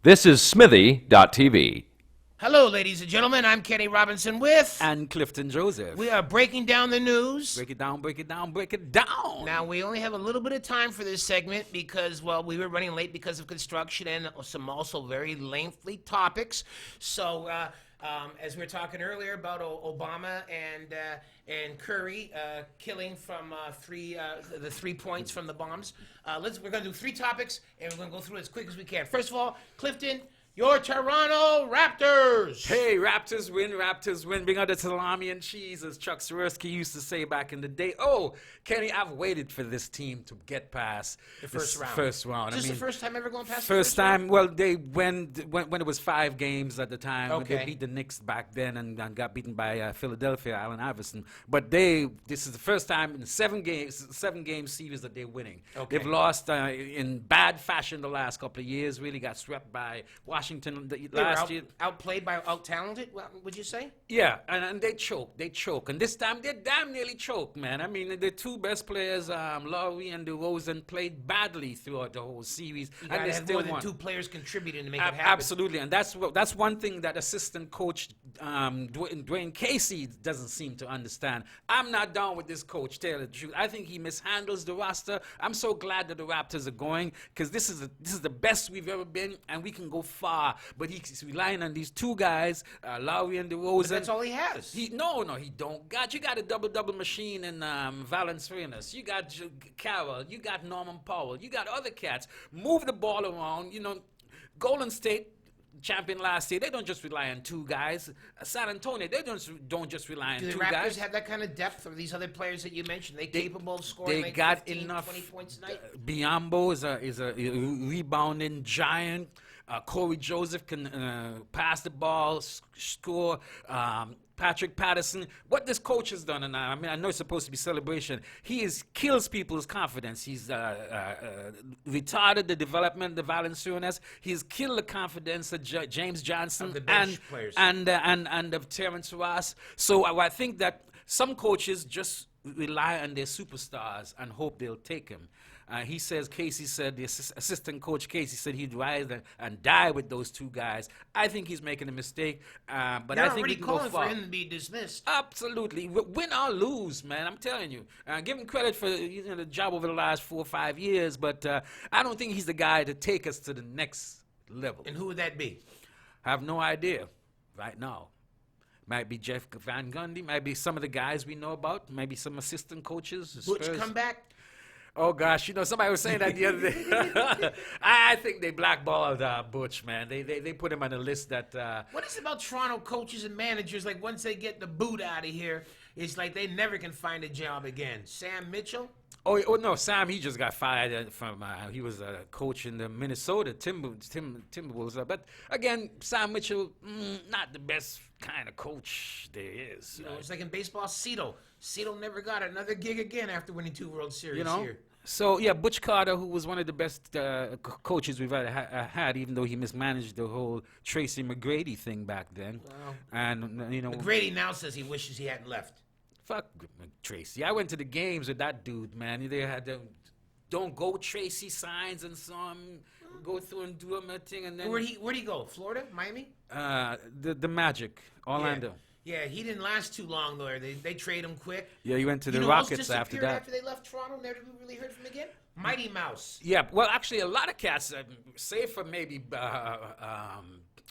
This is Smithy.tv. Hello, ladies and gentlemen. I'm Kenny Robinson with... And Clifton Joseph. We are breaking down the news. Break it down, break it down, break it down. Now, we only have a little bit of time for this segment because, well, we were running late because of construction and some also very lengthy topics. So, as we were talking earlier about Obama and Curry killing from the 3 points from the bombs, we're going to do 3 topics, and we're going to go through it as quick as we can. First of all, Clifton, your Toronto Raptors. Hey, Raptors win, Raptors win. Bring out the salami and cheese, as Chuck Swirsky used to say back in the day. Oh, Kenny, I've waited for this team to get past The first round. First round. Is this the first time ever going past the First first time, round? well, they when it was 5 games at the time. Okay. They beat the Knicks back then and got beaten by Philadelphia, Allen Iverson. But this is the first time in 7 game series that they're winning. Okay. They've lost in bad fashion the last couple of years. Really got swept by Washington last year. Outplayed by out-talented, would you say? Yeah, and they choke. And this time they damn nearly choked, man. I mean, the 2 best players, Lowry and DeRozan, played badly throughout the whole series. You And gotta they have still more than won. 2 players contributing to make it happen. Absolutely, and that's one thing that assistant coach Dwayne Casey doesn't seem to understand. I'm not down with this coach, tell the truth. I think he mishandles the roster. I'm so glad that the Raptors are going because this is the best we've ever been, and we can go far. But he's relying on these 2 guys, Lowry and DeRozan. But that's all he has. No, he don't. You got a double machine in Valanciunas. You got Carroll. You got Norman Powell. You got other cats. Move the ball around. You know, Golden State, champion last year, they don't just rely on 2 guys. San Antonio, they don't just rely on 2 Do the guys. Raptors have that kind of depth, or these other players that you mentioned? They capable of scoring They like got 15, enough. 20 points a night? Biombo is a rebounding giant. Corey Joseph can pass the ball, score. Patrick Patterson. What this coach has done, and I mean, I know it's supposed to be celebration. He kills people's confidence. He's retarded the development of Valanciunas. He's killed the confidence of James Johnson Of the bench players. and of Terrence Ross. So I think that some coaches just rely on their superstars and hope they'll take him. Casey said, the assistant coach Casey said he'd rise and die with those 2 guys. I think he's making a mistake, but They're I think already he can go calling far. for him to be dismissed. Absolutely. Win or lose, man, I'm telling you. Give him credit for the job over the last 4 or 5 years, but I don't think he's the guy to take us to the next level. And who would that be? I have no idea right now. Might be Jeff Van Gundy, might be some of the guys we know about, maybe some assistant coaches. Butch Spurs. come back? Oh, gosh, somebody was saying that the other day. I think they blackballed Butch, man. They put him on a list that... What is it about Toronto coaches and managers, like once they get the boot out of here, it's like they never can find a job again? Sam Mitchell? Oh no, Sam, he just got fired from, he was a coach in the Minnesota Timberwolves. But again, Sam Mitchell, not the best kind of coach there is. You know, it's like in baseball, Cito. Cito never got another gig again after winning 2 World Series here. So, yeah, Butch Carter, who was one of the best coaches we've ever had, even though he mismanaged the whole Tracy McGrady thing back then. Wow. And, McGrady now says he wishes he hadn't left. Fuck Tracy. I went to the games with that dude, man. They had the "Don't Go Tracy" signs and some go through and do a thing, and then Where'd he go? Florida? Miami? the Magic, Orlando. Yeah, he didn't last too long though. They trade him quick. Yeah, he went to the who else Rockets after disappeared that. After they left Toronto, never really heard from him again. Mighty Mouse. Yeah, well, actually, a lot of cats, save for maybe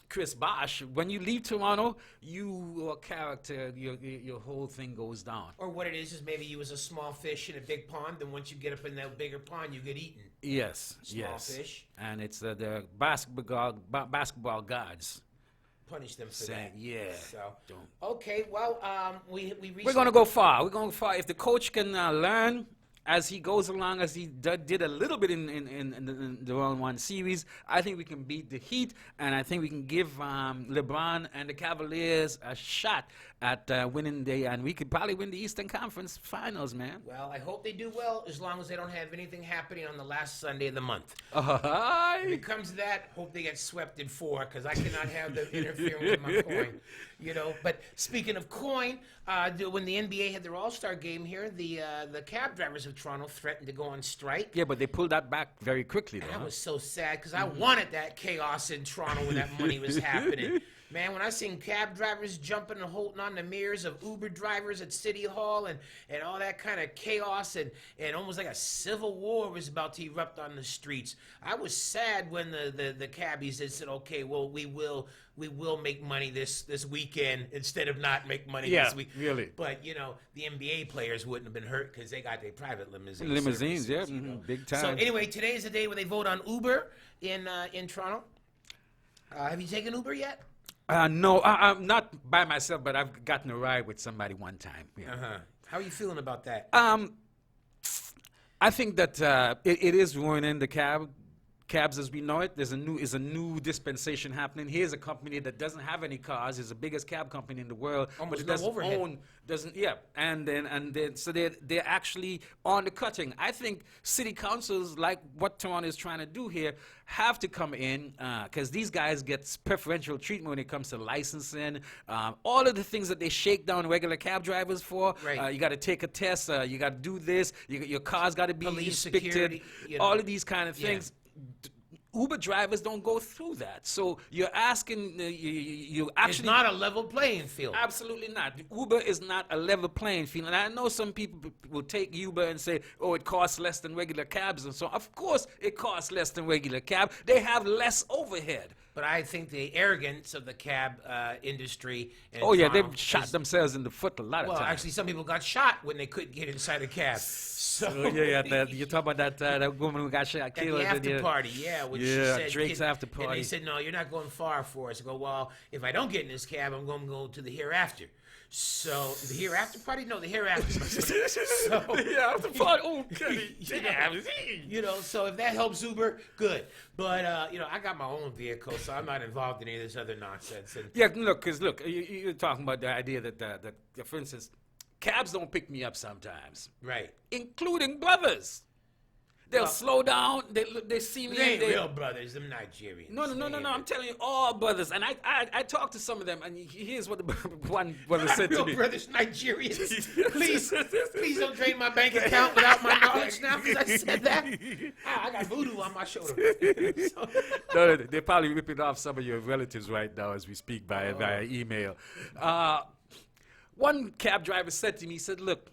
Chris Bosh, when you leave Toronto, your character, your whole thing goes down. Or what it is maybe you was a small fish in a big pond, and once you get up in that bigger pond, you get eaten. Yes, Small fish. And it's the basketball gods. Punish them for Saying, that. yeah. So okay, well, we We're going to go far. We're going far. If the coach can learn as he goes along, as he did a little bit in the round 1 series, I think we can beat the Heat, and I think we can give LeBron and the Cavaliers a shot at winning and we could probably win the Eastern Conference Finals, man. Well, I hope they do well, as long as they don't have anything happening on the last Sunday of the month. If it comes to that, hope they get swept in 4, because I cannot have them interfering with my coin. But speaking of coin, when the NBA had their All-Star game here, the cab drivers have in Toronto threatened to go on strike. Yeah, but they pulled that back very quickly, though. And I Huh? was so sad because I wanted that chaos in Toronto when that money was happening. Man, when I seen cab drivers jumping and holding on the mirrors of Uber drivers at City Hall and all that kind of chaos and almost like a civil war was about to erupt on the streets, I was sad when the cabbies had said, okay, well, we will make money this weekend instead of not make money this week. Really. But, you know, the NBA players wouldn't have been hurt because they got their private limousines. Limousines, services, yeah, you know. big time. So anyway, today is the day where they vote on Uber in Toronto. Have you taken Uber yet? No, I'm not by myself, but I've gotten a ride with somebody one time. Yeah. How are you feeling about that? I think that it is ruining the cabs as we know it. There's a new dispensation happening. Here's a company that doesn't have any cars. It's the biggest cab company in the world, but it doesn't and then so they're actually on the cutting. I think city councils, like what Toronto is trying to do here, have to come in because these guys get preferential treatment when it comes to licensing, all of the things that they shake down regular cab drivers for. Right. You got to take a test. You got to do this. Your car's got to be Police inspected. security, you know. All of these kind of things. Uber drivers don't go through that. So you're asking, you actually... It's not a level playing field. Absolutely not. Uber is not a level playing field. And I know some people will take Uber and say, oh, it costs less than regular cabs and so on. Of course it costs less than regular cab. They have less overhead. But I think the arrogance of the cab industry... in Oh, yeah, Toronto they've shot themselves in the foot a lot of Well, times. actually, some people got shot when they couldn't get inside a cab. So You're talking about that woman who got shot, at killed. the after party, when she said, Drake's after party. And they said, no, you're not going far for us. I go, well, if I don't get in this cab, I'm going to go to the hereafter. So, the hereafter party? No, the hereafter party. So, the after party, okay. you know, so if that helps Uber, good. But, you know, I got my own vehicle, so I'm not involved in any of this other nonsense. And Yeah, look, you're talking about the idea that, for instance, cabs don't pick me up sometimes, right. including brothers. They'll slow down. They see me. They ain't and real brothers, them Nigerians. No. They ain't I'm telling you, all brothers. And I talked to some of them, and here's what the one brother said to real me. brothers, Nigerians. Please don't drain my bank account without my knowledge now, because I said that. I got voodoo on my shoulder. So- No, they're probably ripping off some of your relatives right now as we speak via email. One cab driver said to me, he said, look,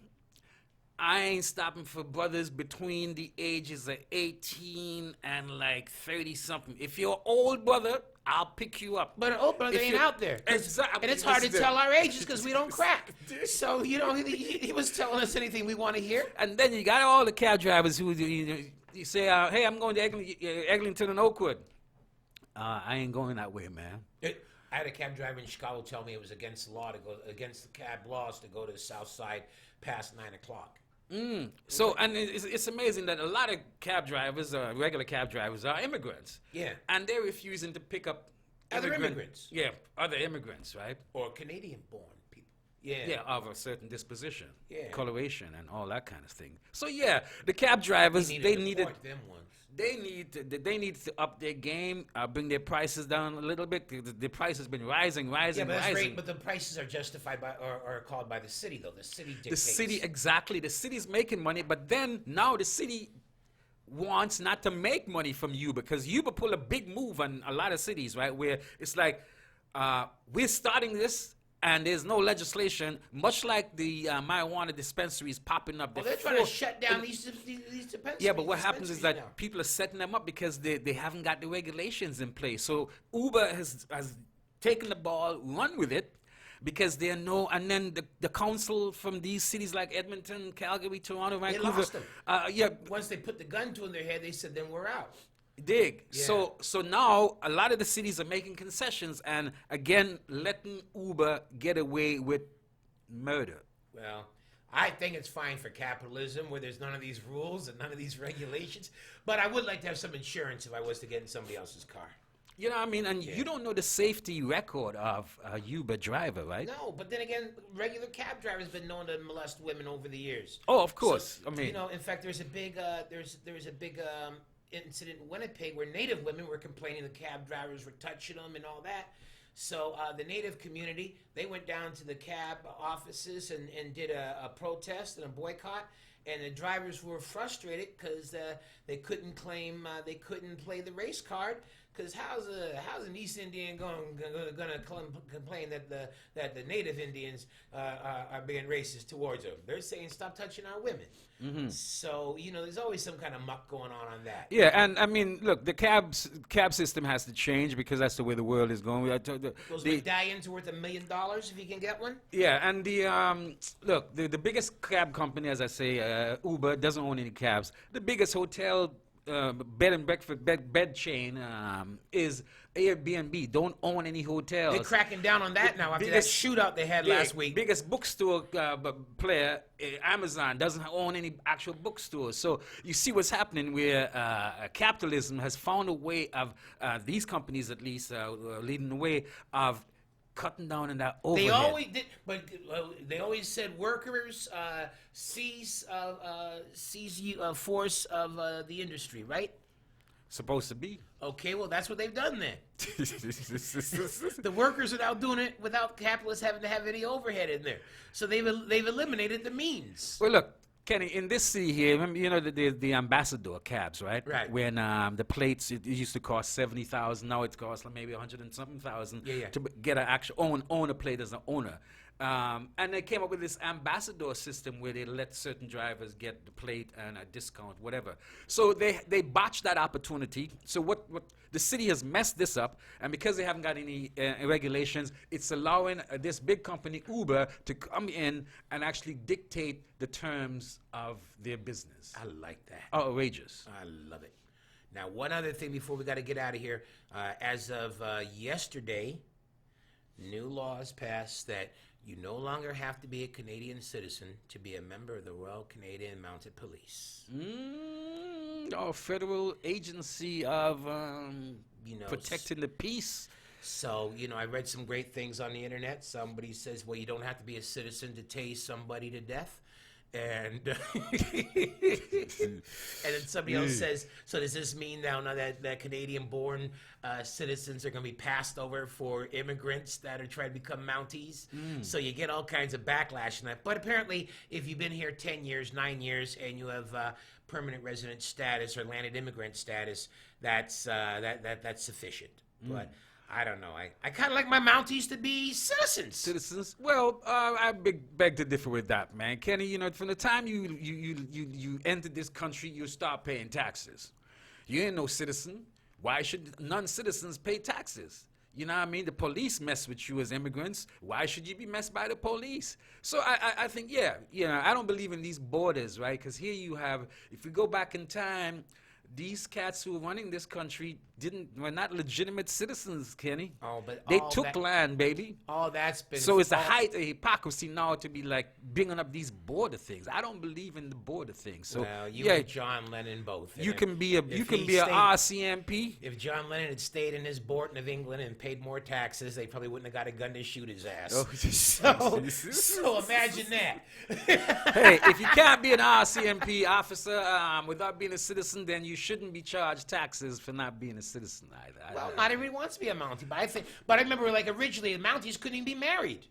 I ain't stopping for brothers between the ages of 18 and like 30-something. If you're an old brother, I'll pick you up. But an old brother ain't out there. Exactly. And it's hard to tell our ages because we don't crack. So, you know, he was telling us anything we want to hear. And then you got all the cab drivers who you say, hey, I'm going to Eglinton and Oakwood. I ain't going that way, man. I had a cab driver in Chicago tell me it was against the law to go against the cab laws to go to the South Side past 9 o'clock. So, and it's amazing that a lot of cab drivers, regular cab drivers, are immigrants. Yeah. And they're refusing to pick up Other immigrants. Yeah, other immigrants, right? Or Canadian-born people. Yeah. Yeah, of a certain disposition, Yeah. coloration, and all that kind of thing. So yeah, the cab drivers they needed. Deport them ones. They need to up their game, bring their prices down a little bit. The price has been rising. Yeah, but that's rising. great. But the prices are justified by or called by the city, though. The city dictates. The city, exactly. The city's making money, but then now the city wants not to make money from Uber because Uber pull a big move on a lot of cities, right? Where it's like, we're starting this. And there's no legislation, much like the marijuana dispensaries popping up. Well, they're trying to shut down these dispensaries. Yeah, but what happens is that now. people are setting them up because they haven't got the regulations in place. So Uber has taken the ball, run with it, because they know. And then the council from these cities like Edmonton, Calgary, Toronto, Vancouver. They lost them. Yeah, Once they put the gun to in their head, they said, then we're out. dig. Yeah. So now a lot of the cities are making concessions and again letting Uber get away with murder. Well, I think it's fine for capitalism where there's none of these rules and none of these regulations. But I would like to have some insurance if I was to get in somebody else's car. You know what I mean? And you don't know the safety record of a Uber driver, right? No, but then again, regular cab drivers been known to molest women over the years. Oh, of course. So, I mean, you know, in fact, there's a big incident in Winnipeg where Native women were complaining the cab drivers were touching them and all that. So the Native community, they went down to the cab offices and did a protest and a boycott. and the drivers were frustrated because they couldn't play the race card. Because how's an East Indian gonna complain that the native Indians are being racist towards them? They're saying stop touching our women. So there's always some kind of muck going on that. Yeah, and I mean, look, the cab system has to change because that's the way the world is going. Those medallions are worth $1 million if you can get one. Yeah, and the biggest cab company, as I say, Uber, doesn't own any cabs. The biggest hotel bed and breakfast bed chain is Airbnb. Don't own any hotels. They're cracking down on that now after that shootout they had last week. Biggest bookstore player, Amazon, doesn't own any actual bookstores. So you see what's happening where capitalism has found a way of, these companies at least, leading the way of cutting down on that overhead. They always did, but they always said workers seize force of the industry, right? Supposed to be. Okay, well that's what they've done then. The workers are now doing it without capitalists having to have any overhead in there. So they've eliminated the means. Well, look, Kenny, in this city here, remember, the ambassador cabs, right? Right. When the plates, it used to cost $70,000. Now it costs like maybe 100 and something thousand to get an actual own a plate as an owner. And they came up with this ambassador system where they let certain drivers get the plate and a discount, whatever. So they botched that opportunity. So what the city has messed this up, and because they haven't got any regulations, it's allowing this big company Uber to come in and actually dictate the terms of their business. I like that. Outrageous. I love it. Now, one other thing before we got to get out of here. As of yesterday, new laws passed that you no longer have to be a Canadian citizen to be a member of the Royal Canadian Mounted Police. Our federal agency of protecting the peace. So, I read some great things on the internet. Somebody says, well, you don't have to be a citizen to tase somebody to death. And and then somebody else says, so does this mean now that Canadian-born citizens are going to be passed over for immigrants that are trying to become Mounties? So you get all kinds of backlash in that. But apparently, if you've been here 10 years, 9 years, and you have permanent resident status or landed immigrant status, that's sufficient. But I don't know. I kind of like my Mounties to be citizens. Well, I beg to differ with that, man. Kenny, from the time you entered this country, you start paying taxes. You ain't no citizen. Why should non-citizens pay taxes? You know what I mean? The police mess with you as immigrants. Why should you be messed by the police? So I think, I don't believe in these borders, right? Because here you have, if we go back in time, these cats who are running this country were not legitimate citizens, Kenny. Oh, but they took land, baby. All that's been. So it's the height of hypocrisy now to be like bringing up these border things. I don't believe in the border things. So well, you and John Lennon both. You can be a RCMP. If John Lennon had stayed in his Borton of England and paid more taxes, they probably wouldn't have got a gun to shoot his ass. Oh. So imagine that. Hey, if you can't be an RCMP officer without being a citizen, then you shouldn't be charged taxes for not being a citizen either. Well, not everybody wants to be a Mountie, but I remember like originally the Mounties couldn't even be married.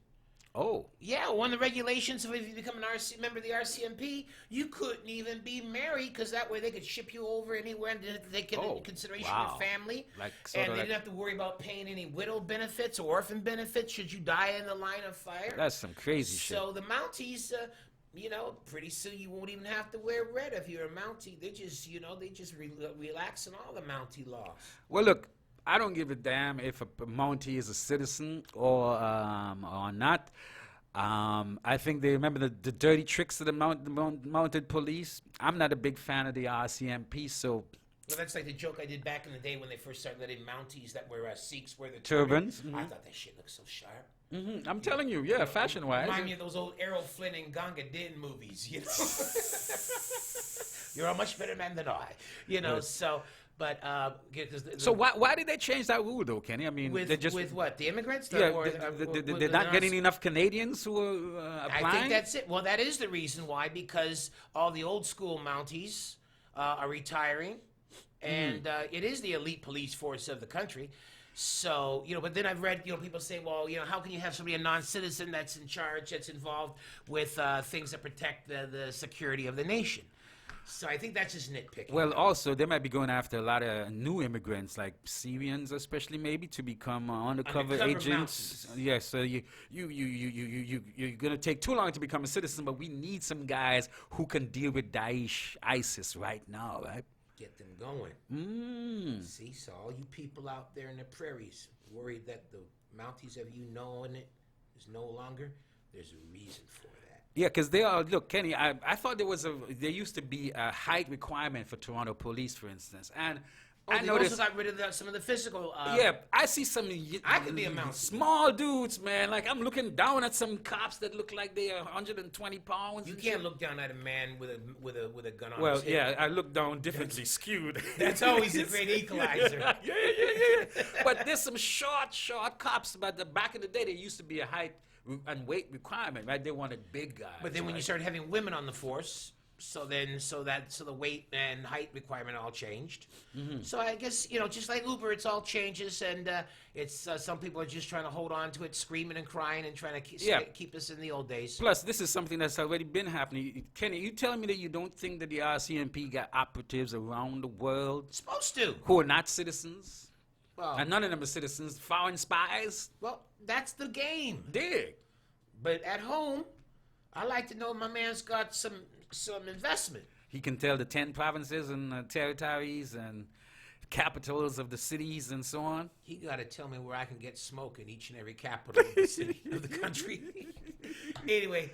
Oh. Yeah, one of the regulations of if you become a member of the RCMP, you couldn't even be married because that way they could ship you over anywhere and they could into consideration your family. And they didn't have to worry about paying any widow benefits or orphan benefits should you die in the line of fire. That's some crazy shit. So the Mounties, pretty soon you won't even have to wear red if you're a Mountie. They just, relax on all the Mountie laws. Well, look, I don't give a damn if a Mountie is a citizen or not. I think they remember the dirty tricks of the mounted police. I'm not a big fan of the RCMP, so. Well, that's like the joke I did back in the day when they first started letting Mounties that were Sikhs wear the turbans. I thought that shit looked so sharp. I'm telling you, fashion-wise. Remind me of those old Errol Flynn and Ganga Din movies, You're a much better man than I, so... But so why did they change that rule though, Kenny? I mean, with what, the immigrants? They're not getting enough Canadians who are applying. I think that's it. Well, that is the reason why, because all the old school Mounties are retiring, and it is the elite police force of the country. So, but then I've read, people say, well, how can you have somebody, a non-citizen that's in charge, that's involved with things that protect the security of the nation? So I think that's just nitpicking. Well, also they might be going after a lot of new immigrants, like Syrians, especially maybe, to become undercover agents. Mountains. Yes, so you're gonna take too long to become a citizen, but we need some guys who can deal with Daesh, ISIS right now, right? Get them going. See, so all you people out there in the prairies worried that the Mounties of you knowing it is no longer, there's a reason for that. Yeah, because they are. Look, Kenny, I thought there used to be a height requirement for Toronto police, for instance, and I they noticed. also got rid of some of the physical. Yeah, I see some I could be a Mountie. small dudes, man. Like, I'm looking down at some cops that look like they are 120 pounds. You and can't shit. look down at a man with a gun on Well, his hip. yeah, I look down differently skewed. That's always a great equalizer. Yeah. But there's some short cops. But back in the day, there used to be a height and weight requirement, right? They wanted big guys. But then when you right? started having women on the force, so the weight and height requirement all changed. So I guess just like Uber, it's all changes, and it's some people are just trying to hold on to it, screaming and crying, and trying to keep us in the old days. Plus, this is something that's already been happening. Kenny, you telling me that you don't think that the RCMP got operatives around the world It's supposed to. who are not citizens? Well, And none of them are citizens, foreign spies? well, that's the game. Dig. But at home, I like to know my man's got some investment. He can tell the 10 provinces and territories and capitals of the cities and so on. He got to tell me where I can get smoke in each and every capital of the city of the country. Anyway,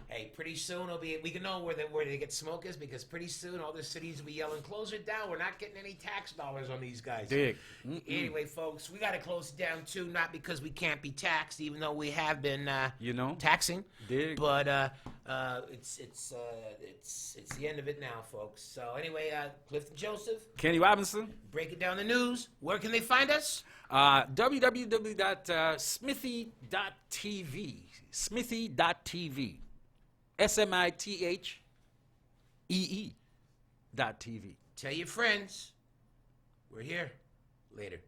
hey, pretty soon we can know where they get smoke is, because pretty soon all the cities will be yelling, "Close it down! We're not getting any tax dollars on these guys." Dig. Anyway, folks, we got to close it down too. Not because we can't be taxed, even though we have been, taxing. Dig. But it's the end of it now, folks. So anyway, Clifton Joseph, Kenny Robinson. breaking down the news. Where can they find us? www.smithy.tv. Smithy.tv. SMITHEE.tv. Tell your friends. We're here. Later.